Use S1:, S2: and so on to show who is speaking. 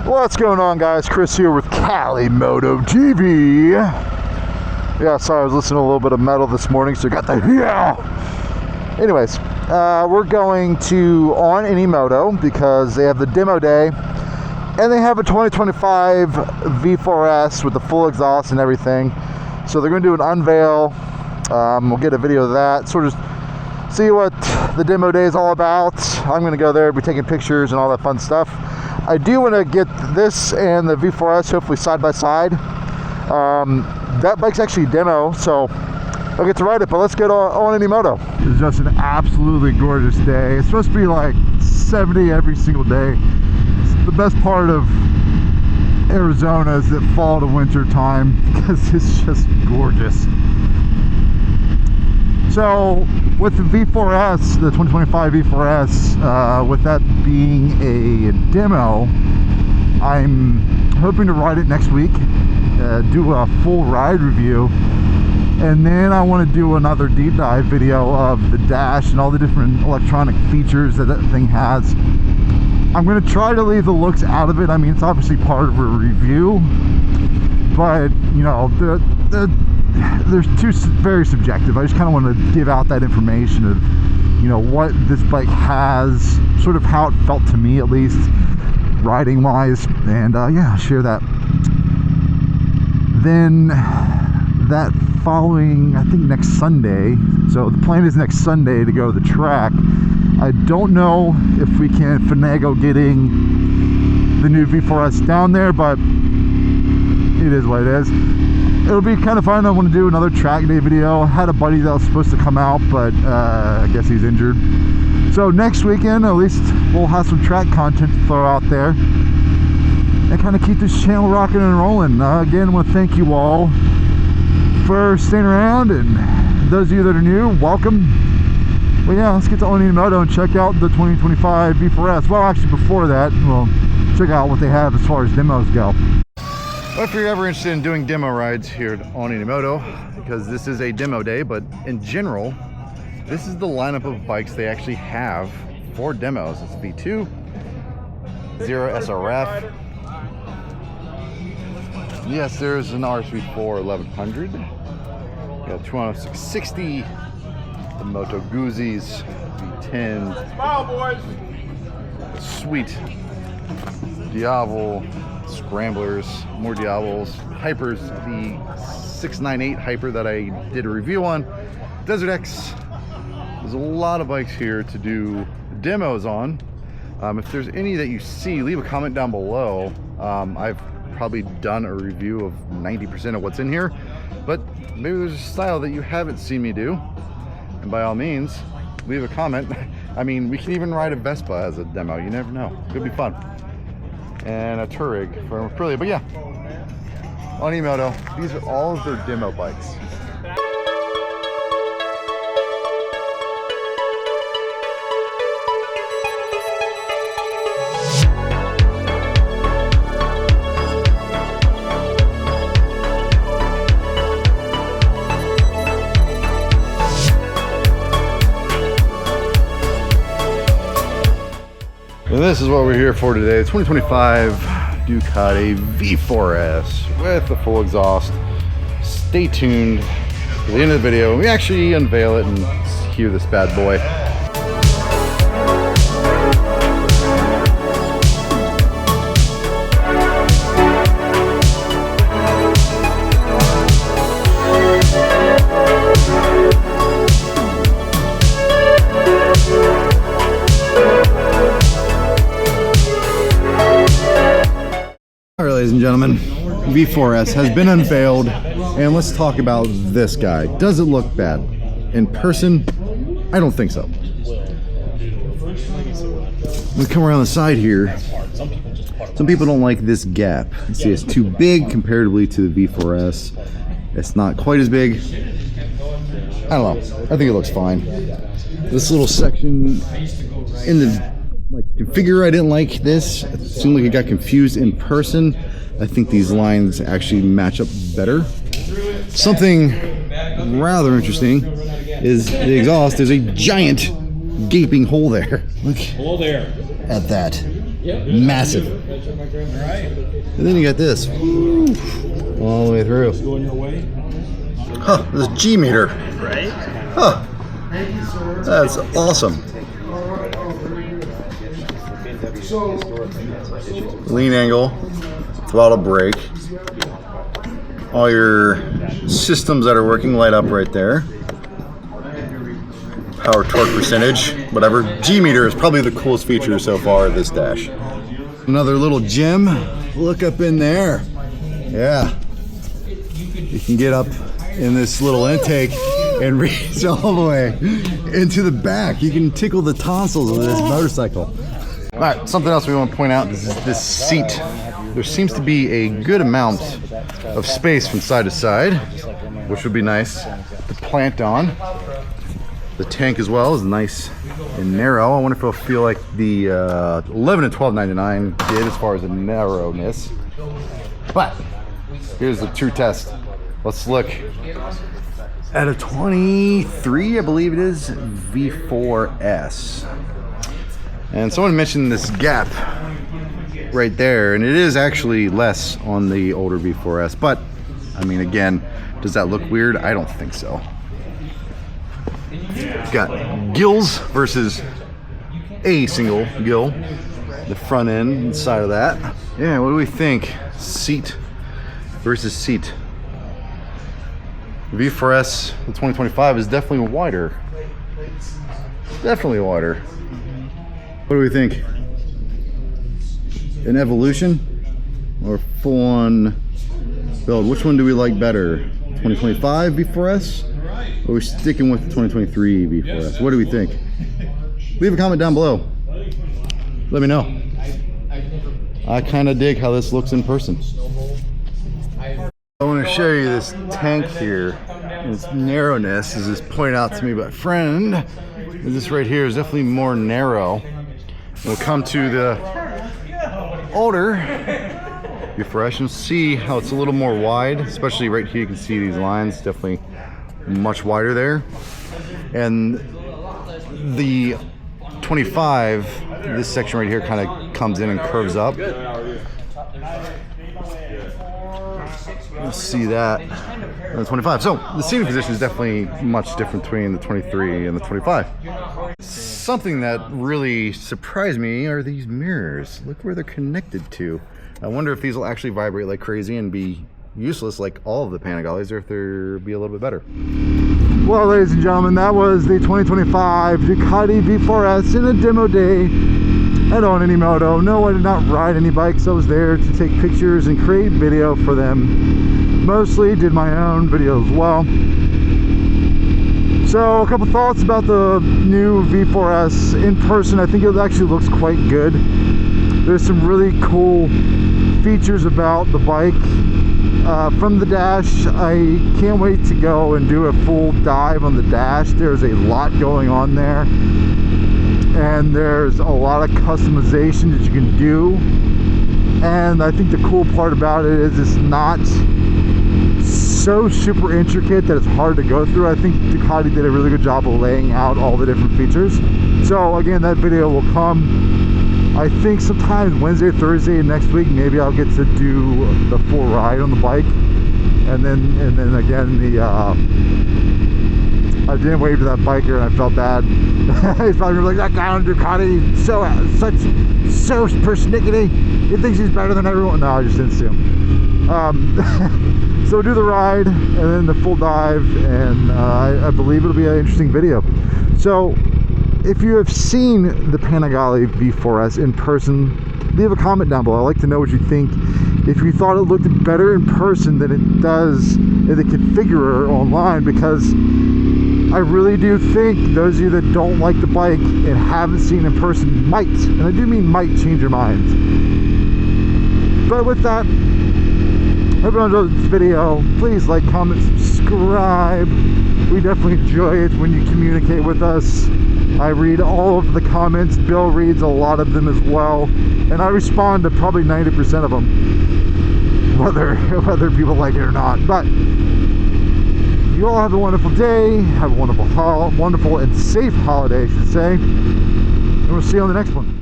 S1: What's going on, guys? Chris here with Cali Moto TV. Yeah, sorry, I was listening to a little bit of metal this morning, so got the yeah. Anyways, we're going to On Any Moto because they have the demo day, and they have a 2025 V4S with the full exhaust and everything. So they're going to do an unveil. We'll get a video of that, sort of see what the demo day is all about. I'm going to go there, be taking pictures and all that fun stuff. I do want to get this and the V4S hopefully side by side. That bike's actually demo, so I'll get to ride it, but let's get on Any Moto. It's just an absolutely gorgeous day. It's supposed to be like 70 every single day. It's the best part of Arizona is that fall to winter time because it's just gorgeous. So with the V4S, the 2025 V4S, with that being a demo, I'm hoping to ride it next week, do a full ride review, and then I want to do another deep dive video of the dash and all the different electronic features that that thing has. I'm going to try to leave the looks out of it. I mean, it's obviously part of a review, but you know, there's two very subjective. I just kind of want to give out that information of, you know, what this bike has, sort of how it felt to me at least, riding wise, and yeah, share that. Then that following, I think next Sunday, so the plan is next Sunday to go to the track. I don't know if we can finagle getting the new V4S down there, but it is what it is. It'll be kind of fun. I want to do another track day video. I had a buddy that was supposed to come out, but I guess he's injured. So next weekend, at least we'll have some track content to throw out there and kind of keep this channel rocking and rolling. Again, I want to thank you all for staying around, and those of you that are new, welcome. But yeah, let's get to On Any Moto and check out the 2025 V4S. Well, actually before that, we'll check out what they have as far as demos go. Well, if you're ever interested in doing demo rides here at On Any Moto, because this is a demo day, but in general, this is the lineup of bikes they actually have for demos. It's V2, Zero SRF. Yes, there's an RSV4 1100. We got 20660, the Moto Guzzi's, V10s, sweet Diavel Scramblers, more Diavels, Hypers, the 698 Hyper that I did a review on, Desert X. There's a lot of bikes here to do demos on. If there's any that you see, leave a comment down below. I've probably done a review of 90% of what's in here, but maybe there's a style that you haven't seen me do, and by all means, leave a comment. I mean, we can even ride a Vespa as a demo. You never know. Could be fun. And a Touareg for Aprilia. But yeah, On Any Moto, these are all of their demo bikes. And this is what we're here for today. 2025 Ducati V4S with the full exhaust. Stay tuned to the end of the video. We actually unveil it and hear this bad boy. Ladies and gentlemen, V4S has been unveiled, and let's talk about this guy. Does it look bad? In person, I don't think so. We come around the side here. Some people don't like this gap. You see, it's too big comparatively to the V4S. It's not quite as big. I don't know. I think it looks fine. This little section in the configure, I didn't like this. It seemed like it got confused in person. I think these lines actually match up better. Something rather interesting is the exhaust. There's a giant gaping hole there. Look
S2: Hello there.
S1: at that.
S2: Massive. And then you got this. All the way through. Huh, this G meter.
S3: Right?
S2: Huh. That's awesome. Lean angle, throttle brake. All your systems that are working light up right there. Power torque percentage, whatever. G meter is probably the coolest feature so far of this dash. Another little gym. Look up in there. Yeah. You can get up in this little intake and reach all the way into the back. You can tickle the tonsils of this motorcycle. All right, something else we want to point out is this seat. There seems to be a good amount of space from side to side, which would be nice to plant on. The tank as well is nice and narrow. I wonder if it'll feel like the 11 and 1299 did as far as the narrowness. But here's the true test. Let's look at a 23, I believe it is, V4S. And someone mentioned this gap right there, and it is actually less on the older V4S. But, I mean, again, does that look weird? I don't think so. Got gills versus a single gill, the front end side of that. Yeah, what do we think? Seat versus seat. The V4S, the 2025, is definitely wider. Definitely wider. What do we think? An evolution or full-on build? Which one do we like better? 2025 V4S? Or are we sticking with the 2023 V4S? What do we think? Leave a comment down below. Let me know. I kind of dig how this looks in person. I want to show you this tank here. Its narrowness is just pointed out to me by a friend. This right here is definitely more narrow. We'll come to the older V4S and see how it's a little more wide, especially right here. You can see these lines, definitely much wider there. And the 25, this section right here kind of comes in and curves up. You'll see that on the 25. So the seating position is definitely much different between the 23 and the 25. Something that really surprised me are these mirrors. Look where they're connected to. I wonder if these will actually vibrate like crazy and be useless like all of the Panigales, or if they'll be a little bit better.
S1: Well, ladies and gentlemen, that was the 2025 Ducati V4S in a demo day at Onenimoto. No, I did not ride any bikes. I was there to take pictures and create video for them. Mostly did my own video as well. So a couple thoughts about the new V4S in person. I think it actually looks quite good. There's some really cool features about the bike. From the dash, I can't wait to go and do a full dive on the dash. There's a lot going on there, and there's a lot of customization that you can do. And I think the cool part about it is it's not so super intricate that it's hard to go through. I think Ducati did a really good job of laying out all the different features. So again, that video will come, I think, sometime Wednesday, Thursday next week. Maybe I'll get to do the full ride on the bike, and then again I didn't wave to that biker and I felt bad. He's probably like, that guy on Ducati, so persnickety. He thinks he's better than everyone. No, I just didn't see him. So do the ride and then the full dive, and I believe it'll be an interesting video. So if you have seen the Panigale V4S in person, leave a comment down below. I'd like to know what you think. If you thought it looked better in person than it does in the configurer online, because I really do think those of you that don't like the bike and haven't seen it in person might, and I do mean might, change your minds. But with that, hope you enjoyed this video. Please like, comment, subscribe. We definitely enjoy it when you communicate with us. I read all of the comments. Bill reads a lot of them as well, and I respond to probably 90% of them, whether people like it or not. But you all have a wonderful day. Have a wonderful and safe holiday, I should say. And we'll see you on the next one.